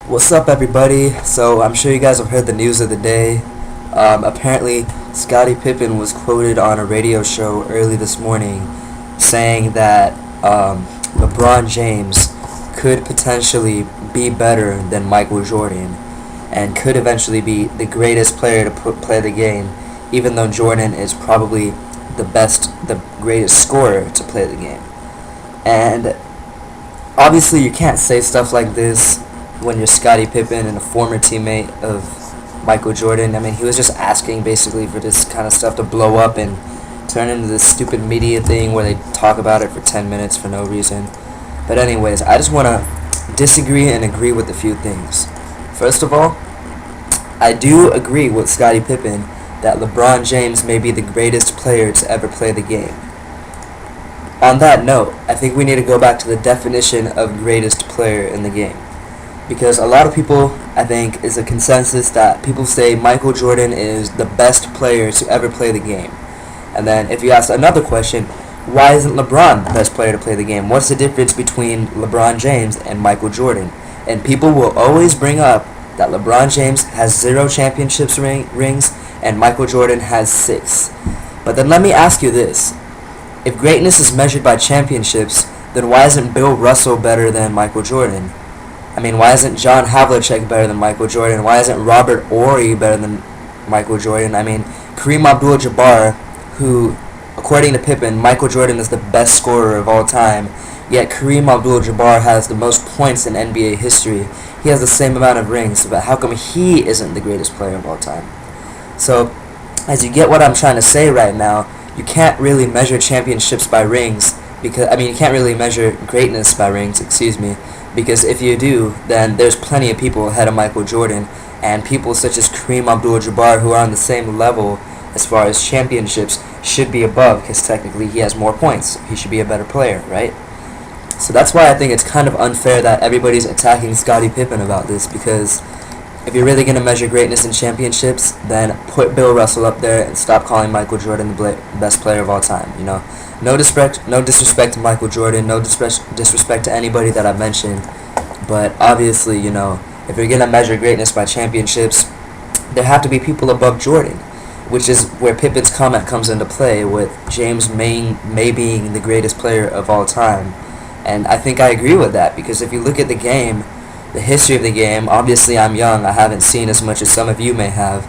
What's up, everybody? So I'm sure you guys have heard the news of the day. Apparently, Scottie Pippen was quoted on a radio show early this morning saying that LeBron James could potentially be better than Michael Jordan and could eventually be the greatest player to play the game, even though Jordan is probably the greatest scorer to play the game. And obviously, you can't say stuff like this when you're Scottie Pippen and a former teammate of Michael Jordan. I mean, he was just asking basically for this kind of stuff to blow up and turn into this stupid media thing where they talk about it for 10 minutes for no reason. But anyways, I just want to disagree and agree with a few things. First of all, I do agree with Scottie Pippen that LeBron James may be the greatest player to ever play the game. On that note, I think we need to go back to the definition of greatest player in the game. Because a lot of people, I think, is a consensus that people say Michael Jordan is the best player to ever play the game. And then if you ask another question, why isn't LeBron the best player to play the game? What's the difference between LeBron James and Michael Jordan? And people will always bring up that LeBron James has 0 championships rings and Michael Jordan has 6. But then let me ask you this. If greatness is measured by championships, then why isn't Bill Russell better than Michael Jordan? I mean, why isn't John Havlicek better than Michael Jordan? Why isn't Robert Horry better than Michael Jordan? I mean, Kareem Abdul-Jabbar, who, according to Pippen, Michael Jordan is the best scorer of all time, yet Kareem Abdul-Jabbar has the most points in NBA history. He has the same amount of rings, but how come he isn't the greatest player of all time? So, as you get what I'm trying to say right now, you can't really measure championships by rings, you can't really measure greatness by rings, because if you do, then there's plenty of people ahead of Michael Jordan, and people such as Kareem Abdul-Jabbar, who are on the same level as far as championships, should be above, because technically he has more points. He should be a better player, right? So that's why I think it's kind of unfair that everybody's attacking Scottie Pippen about this, because if you're really going to measure greatness in championships, then put Bill Russell up there and stop calling Michael Jordan the best player of all time, you know? No disrespect to Michael Jordan, no disrespect to anybody that I've mentioned, but obviously, if you're going to measure greatness by championships, there have to be people above Jordan, which is where Pippen's comment comes into play, with James may being the greatest player of all time. And I think I agree with that, because if you look at the game, the history of the game, obviously I'm young, I haven't seen as much as some of you may have,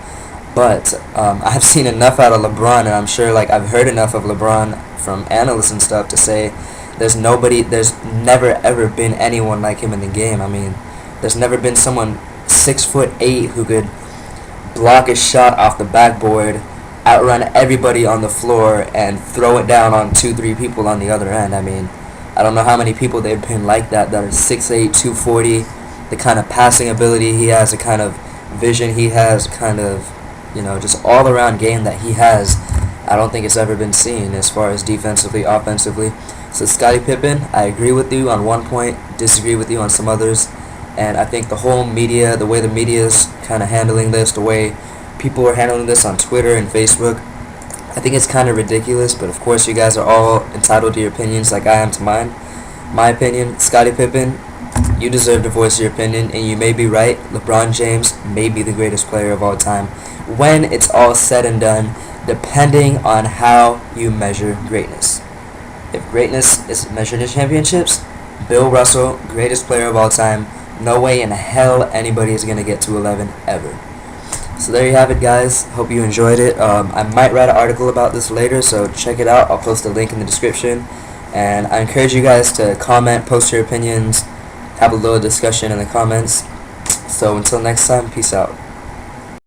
but I've seen enough out of LeBron, and I'm sure I've heard enough of LeBron from analysts and stuff to say there's never ever been anyone like him in the game. I mean, there's never been someone 6'8" who could block a shot off the backboard, outrun everybody on the floor, and throw it down on 2-3 people on the other end. I mean, I don't know how many people they've been like that are 6'8", 240, the kind of passing ability he has, the kind of vision he has, kind of, just all-around game that he has. I don't think it's ever been seen as far as defensively, offensively. So Scottie Pippen, I agree with you on one point, disagree with you on some others, and I think the whole media, the way the media is kind of handling this, the way people are handling this on Twitter and Facebook, I think it's kind of ridiculous, but of course you guys are all entitled to your opinions like I am to mine. My opinion, Scottie Pippen, you deserve to voice your opinion, and you may be right. LeBron James may be the greatest player of all time when it's all said and done, depending on how you measure greatness. If greatness is measured in championships, Bill Russell, greatest player of all time. No way in hell anybody is going to get to 11 ever. So there you have it, guys. Hope you enjoyed it. I might write an article about this later, so check it out. I'll post a link in the description. And I encourage you guys to comment, post your opinions, have a little discussion in the comments. So until next time, peace out.